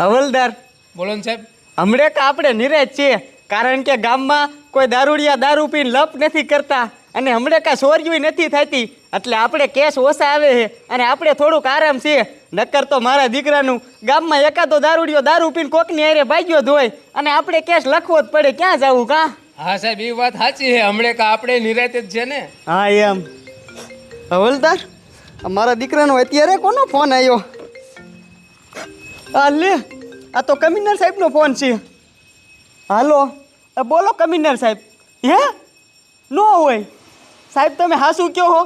હવલદાર બોલો ને સાહેબ. હમણે કે આપણે નિરાશ છીએ, કારણ કે ગામમાં કોઈ દારૂડિયા દારૂ પીને લપ નથી કરતા અને હમણે કાંઈ ચોરીયું નથી થતી, એટલે આપણે કેસ ઓછા આવે છે અને આપણે થોડુંક આરામ છે. નક્કર તો મારા દીકરાનું ગામમાં એકાદો દારૂડિયો દારૂ પીને કોકની હારે ભાગ્યો જ હોય અને આપણે કેસ લખવો જ પડે. ક્યાં જવું કાં? હા સાહેબ, એ વાત સાચી છે. હમણે કા આપણે નિરાતે જ છે ને. હા એમ. હવલદાર, મારા દીકરાનો અત્યારે કોનો ફોન આવ્યો? આ લે, આ તો કમિશનર સાહેબનો ફોન છે. હાલો, બોલો કમિશનર સાહેબ. હે નો હોય સાહેબ, તમે હાસું કહો હો?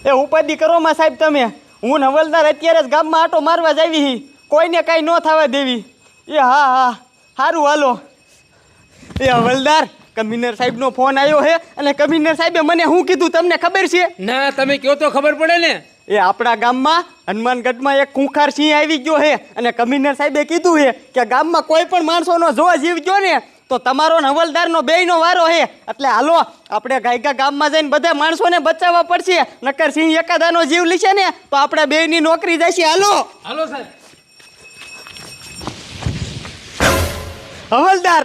એ ઉપાધિ કરોમાં સાહેબ તમે. હું ને હવલદાર અત્યારે જ ગામમાં આટો મારવા જ આવી, કોઈને કાંઈ ન થવા દેવી. એ હા હા સારું હાલો. એ હવલદાર, કમિશનર સાહેબનો ફોન આવ્યો છે અને કમિશનર સાહેબે મને શું કીધું તમને ખબર છે? ના, તમે કહો તો ખબર પડે ને. એ આપણા ગામમાં હનુમાનગઢમાં એક ખૂંખાર સિંહ આવી ગયો છે અને કમિશનર સાહેબે કીધું છે કે ગામમાં કોઈ પણ માણસોનો જો જીવ ગયો ને તો તમારો ને હવલદારનો બેયનો વારો છે. એટલે હાલો આપણે ગાયકા ગામમાં જઈને બધા માણસોને બચાવવા પડશે, નકર સિંહ એકાદાનો જીવ લેશે ને તો આપણે બેયની નોકરી જશે. હાલો હાલો સાહેબ. હવલદાર,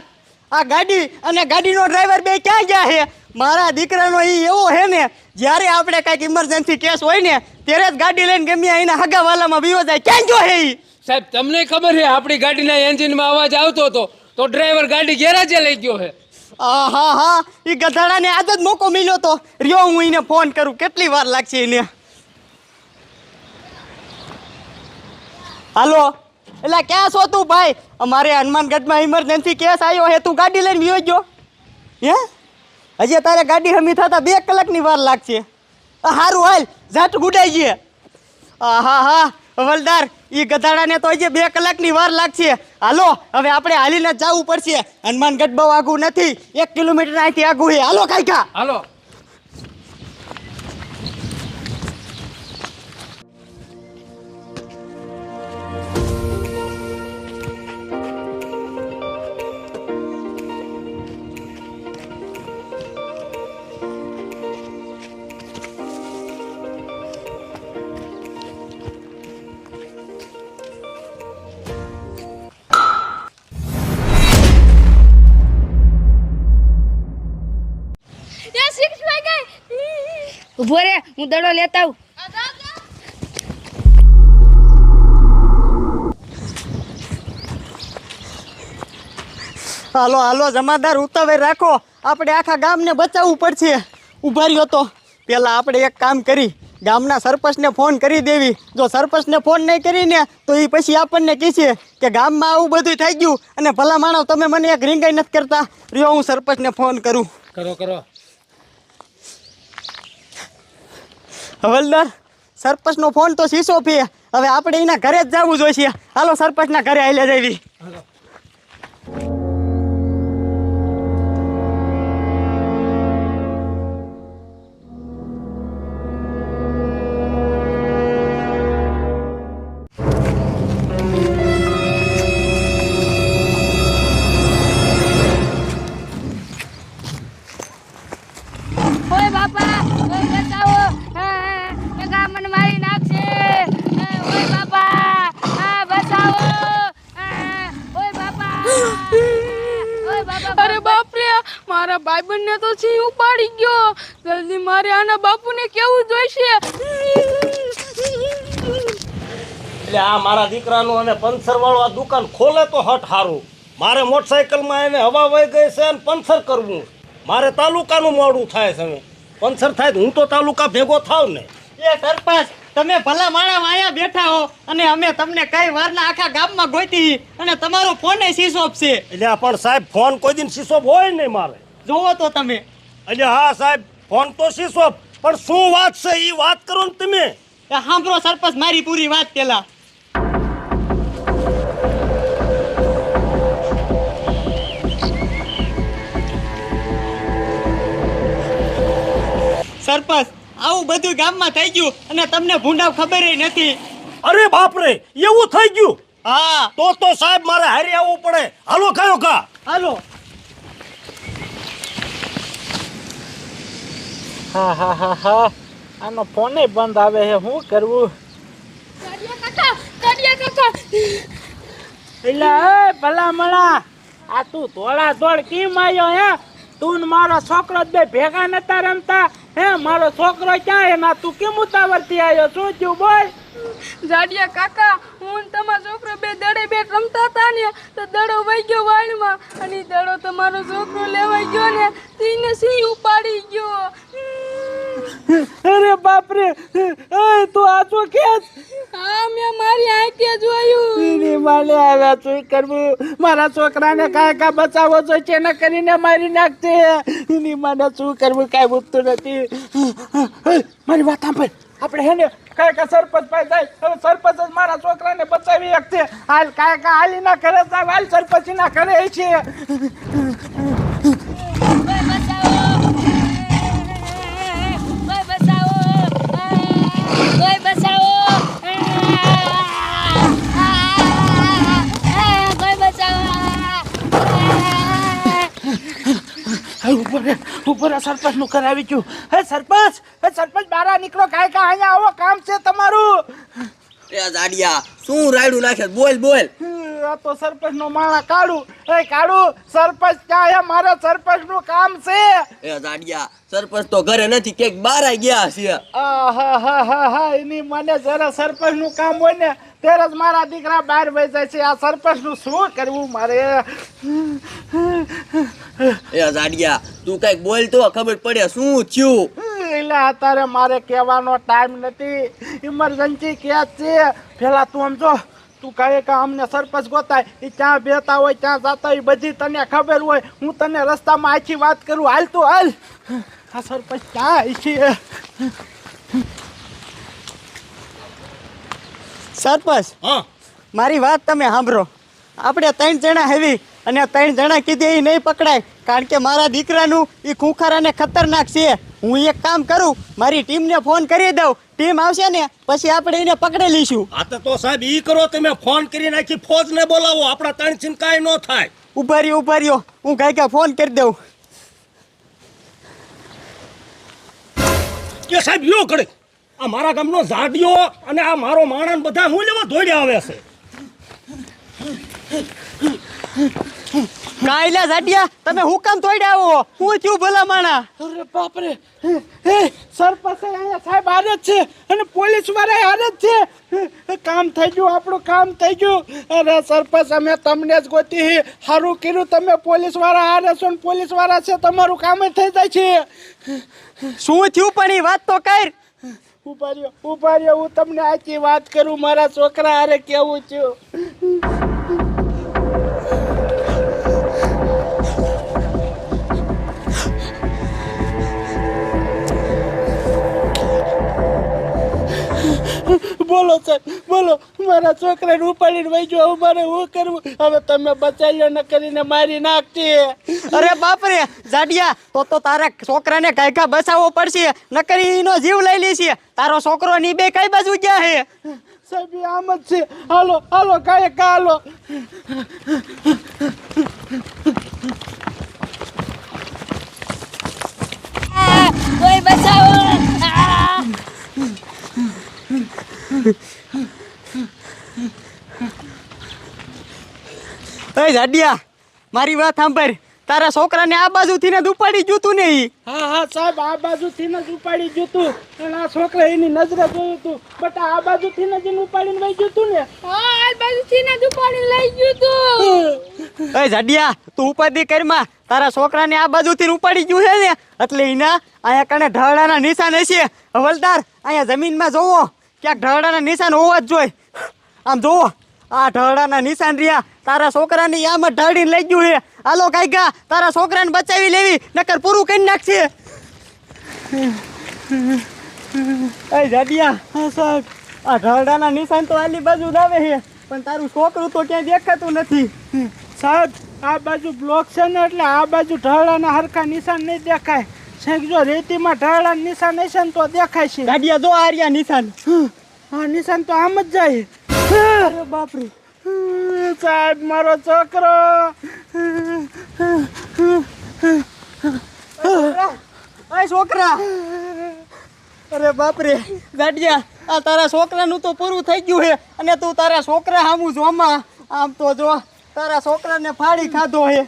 આ ગાડી અને ગાડીનો ડ્રાઈવર બે ક્યાં ગયા છે? મારા દીકરાનો એ એવો છે ને, જ્યારે આપણે કાંઈક ઇમરજન્સી કેસ હોય ને ત્યારે જ ગાડી લઈને ગમે એના હગાવાલામાં વિયો જાય. ક્યાં ગયો છે એ? સાહેબ, તમને ખબર છે આપણી ગાડીના એન્જિનમાં અવાજ આવતો હતો તો ડ્રાઈવર ગાડી ગેરાજે લઈ ગયો છે. હા હા, એ ગધાડાને આજ જ મોકો મળ્યો તો. રહ્યો, હું એને ફોન કરું, કેટલી વાર લાગશે એને. હાલો, એટલે ક્યાં છો તું ભાઈ? અમારે હનુમાનગઢમાં ઇમરજન્સી કેસ આવ્યો હે, તું ગાડી લઈને વિયો ગયો? હે, હજી તારે ગાડી હમી થતા 2 કલાકની વાર લાગશે. સારું હાલ, ઝટ ગુડાઈ ગયે. હા હા હવલદાર, એ ગધાડાને તો હજી 2 કલાકની વાર લાગશે. હાલો હવે આપણે હાલીને જ જવું પડશે. હનુમાનગઢ બહુ આઘું નથી, 1 કિલોમીટર અહીંથી આઘું છે. હાલો કાંઈકા. હાલો. ઉભો રે, હું દડો લેતા આવું. હાલો હાલો જમાદાર, ઉતાવળ રાખો, આપણે આખા ગામને બચાવવું પડશે. ઉભા રહ્યો તો પહેલાં આપણે એક કામ કરી, ગામના સરપંચને ફોન કરી દેવી. જો સરપંચને ફોન નહીં કરીને તો એ પછી આપણને કહેશે કે ગામમાં આવું બધું થઈ ગયું અને ભલા માણસ તમે મને એક રીંગાઈ નથી કરતા. રહ્યો, હું સરપંચને ફોન કરું. કરો કરો. હવલદાર, સરપંચનો ફોન તો શીશો પે. હવે આપણે એના ઘરે જ જવું જોઈશે. હાલો સરપંચના ઘરે આવીને જવી. હાલો. ઓય બાપા, ઓય બચાવો, એ ગામ મને મારી નાખશે. ઓય બાપા, બચાવો. ઓય બાપા, ઓય બાપા. અરે બાપ રે, મારા ભાઈબંધને તો સિંહ ઉપાડી ગયો. જલ્દી મારે આના બાપુને કેવું જોઈશે. એટલે આ મારા દીકરાનું અને પંચર વાળો આ દુકાન ખોલે તો હટ હારું. મારે મોટરસાઇકલમાં એને હવા વહી ગઈ છે અને પંચર કરવું. મારે તાલુકાનું મોડું થાય છે. હવે પંચર થાય તો હું તો તાલુકા ભેગો થાવ ને. એ સરપંચ, તમે ભલા માણા અહીંયા બેઠા હો અને અમે તમને કઈ વારના આખા ગામમાં ગોતી અને તમારો ફોન શીશો છે. એટલે પણ સાહેબ, ફોન કોઈ દિન શીશો હોય નહીં મારે. જોવો તો તમે. એટલે હા સાહેબ, ફોન તો શીશો, પણ શું વાત છે એ વાત કરો ને તમે. એ સાંભળો સરપંચ, મારી પૂરી વાત પેલા. સરપંચ, આવું બધું ગામમાં થઈ ગયું અને તમને ભૂંડાવ ખબર નથી. અરે બાપ રે, એવું થઈ ગયું? હા તો સાહેબ મારે હારે આવવું પડે. હાલો કયો કા. હાલો. હા હા હા હા, આનો ફોને બંધ આવે છે, શું કરવું? કાઢિયા કાકા, એટલે એ ભલા મળા આ તું ધોળા ધોળ કેમ આવ્યો હે તું ને મારો છોકરો જ બે ભેગા નતા રમતા હે મારો છોકરો ક્યાં હે ના તું કેમ ઉતાવળથી આવ્યો શું થયું બોલ જાડિયા કાકા હું ને તમારો છોકરો બે દડે બે રમતા હતા ને તો દડો વહી ગયો વાળમાં અને ઈ દડો તમારો છોકરો લેવાઈ ગયો ને તેને સિંહ ઉપાડી ગયો. અરે બાપ રે એ તું આ શું ખેંચ હા મેં મારી આંખે જોયું. એની માલે આવ્યા શું કરવું મારા છોકરાને કાંઈ કા બચાવો જોઈએ છે ન કરીને મારી નાખશે એની માને શું કરવું કાંઈ ઉઠતું નથી મારી વાત સાંભળ આપણે હે ને કાંઈ કા સરપંચ પાસે જાય હવે સરપંચ જ મારા છોકરાને બચાવી શકશે હાલ કાંઈ કા હાલી ના કરે સાહેબ હાલ સરપંચ ના કરે છે કોઈ બચાવો ઉપર સરપંચ નું કરાવી ગયું હે સરપંચ બહાર નીકળો કાંઈ કા અહીંયા આવો કામ છે તમારું એ જાડિયા શું રાયડું નાખે બોલ આ તો સરપંચ નો માળા કાઢું સરપંચ ક્યાં હે મારા સરપંચ નું કામ છે એ જાડિયા સરપંચ તો ઘરે નથી ક્યાંક બહાર આઈ ગયા છે હા એની મને જરા સરપંચ નું કામ હોય ને ત્યારે જ મારા દીકરા બહાર વહી જાય છે આ સરપંચ નું શું કરવું મારે એ જાડિયા તું કઈક બોલ તો ખબર પડે શું થયું એટલે અત્યારે મારે કહેવાનો ટાઈમ નથી ઇમરજન્સી કેસ છે પેલા તું સમજો તું કહે કે અમને સરપંચ ગોતાય એ ક્યાં બેતા હોય ક્યાં જતા હોય બધી તને ખબર હોય હું તને રસ્તામાં આખી વાત કરું હાલ તું હાલ આ સરપંચ ક્યાં છે સરપંચ હા મારી વાત તમે સાંભળો આપણે 3 જણા હેવી અને 3 જણા કીધે એ નહીં પકડાય કારણ કે મારા દીકરાનું એ ખુખારાને ખતરનાક છે હું એક કામ કરું મારી ટીમને ફોન કરી દઉં ટીમ આવશે ને પછી આપણે એને પકડી લઈશું. આ તો સાહેબ ઈ કરો તમે ફોન કરી નાખી ફોજને બોલાવો આપણા ત્રણ ચીન કાંઈ ન થાય. ઉભા રહ્યો હું કાંઈ ફોન કરી દઉં. કે સાહેબ યો કરે આ મારા ગામનો ઝાડિયો અને આ મારો માણસ બધા હું લેવા દોડ્યા આવે છે. કાયલા ઝાડિયા તમે હું કામ તોડ્યા આવો હું થયું ભલા માણા. અરે બાપ રે સરપંચ અહીંયા સાહેબ હારે જ છે અને પોલીસ વાળા હારે જ છે કામ થઈ ગયું આપણું કામ થઈ ગયું અરે સરપંચ અમે તમને જ ગોતી સારું કર્યું તમે પોલીસ વાળા હારે છો ને પોલીસ વાળા છે તમારું કામ જ થઈ જાય છે. શું થયું પણ એ વાત તો કર. ઉભા રહ્યો હું તમને આખી વાત કરું મારા છોકરા હારે કેવું છું. બોલો સાહેબ બોલો મારા છોકરાને ઉપાડીને વહી ગયો મારે શું કરવું હવે તમે બચાવ્યો ન કરીને મારી નાખતી. અરે બાપ રે ઝાડિયા તો તારા છોકરાને કાંઈ બચાવવો પડશે નકરી એનો જીવ લઈ લેશે. તારો છોકરો ની બે કઈ બાજુ ગયા હે સાહેબ આમ જ છે હાલો કાંઈ હાલો. કોઈ બચાવો એ ઝાડિયા મારી વાત સાંભળ તારા છોકરાને આ બાજુથી ને ઉપાડી જતું ને ઈ. હા સાહેબ આ બાજુથી જ ઉપાડી જતું અને આ છોકરા એની નજરે જોયું તું બટ આ બાજુથી જ ઉપાડીને વહી જતું ને. હા આ બાજુથી ને દુપાડી લઈ ગયું તું. એ ઝાડિયા તું ઉપાધિ કરમાં તારા છોકરાને આ બાજુથી ઉપાડી ગયું છે ને એટલે એના અહીંયા કણે ઢળાના નિશાન હશે. હવલદાર અહીંયા જમીનમાં જોવો ક્યાંક ઢળાના નિશાન હોવા જ જોઈએ. આમ જોવો આ ઢળાના નિશાન રહ્યા તારા છોકરાને આમ જ ઢળીને લઈ ગયું છે. હાલો કાંઈકા તારા છોકરાને બચાવી લેવી નકર પૂરું કરી નાખશે. એ ઝાડિયા હા સાહેબ આ ઢળાના નિશાન તો આલી બાજુ જ આવે છે પણ તારું છોકરું તો ક્યાંય દેખાતું નથી. સાહેબ આ બાજુ બ્લોક છે ને એટલે આ બાજુ ઢળાના હરખા નિશાન નહીં દેખાય છે. જો રેતીમાં ઢળાના નિશાન હશે ને તો દેખાય છે. ઝાડિયા જો આ રહ્યા નિશાન. હા નિશાન તો આમ જ જાય. અરે બાપરે સાહેબ મારો છોકરો એ છોકરા અરે બાપરે ઝાડિયા આ તારા છોકરાનું તો પૂરું થઈ ગયું છે અને તું તારા છોકરા સામું જોમાં આમ તો જો તારા છોકરાને ફાડી ખાધો હે.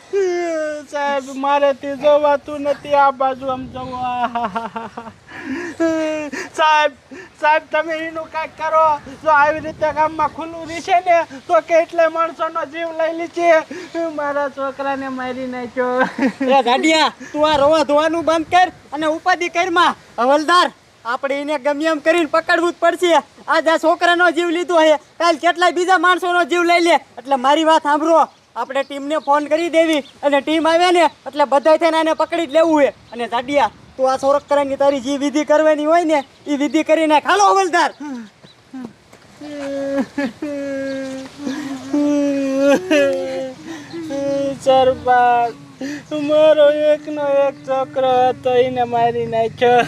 સાહેબ મારેથી જોવાતું નથી આ બાજુ આમ જવો. સાહેબ સાહેબ તમે એનું કાંઈક કરો. જો આવી રીતે ગામમાં ખુલ્લું રહેશે ને તો કેટલે માણસોનો જીવ લઈ લીધી. મારા છોકરાને મારી નાખ્યો. એ ગાડિયા તું આ રોવા ધોવાનું બંધ કર અને ઉપાધિ કરમાં. હવલદાર આપણે એને ગમે એમ કરીને પકડવું જ પડશે. આજ આ છોકરાનો જીવ લીધો છે, કાલ કેટલાય બીજા માણસોનો જીવ લઈ લે. એટલે મારી વાત સાંભળો, આપણે ટીમને ફોન કરી દેવી અને ટીમ આવે ને એટલે બધાય થઈને આને પકડી જ લેવું છે. અને ગાડિયા તું આ છોકરાની તારી જે વિધિ કરવાની હોય ને એ વિધિ કરી નાખ. હાલો હવલદાર. સરબાગ મારો એકનો એક છોકરો હતો એને મારી નાખ્યો.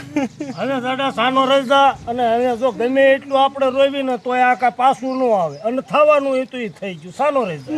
હવે દાદા સાનો રહી જા. અને હવે જો ગમે એટલું આપણે રોવી ને તોય આ કાંઈ પાછું ન આવે અને થવાનું એ તો એ થઈ ગયું. સાનો રહી જા.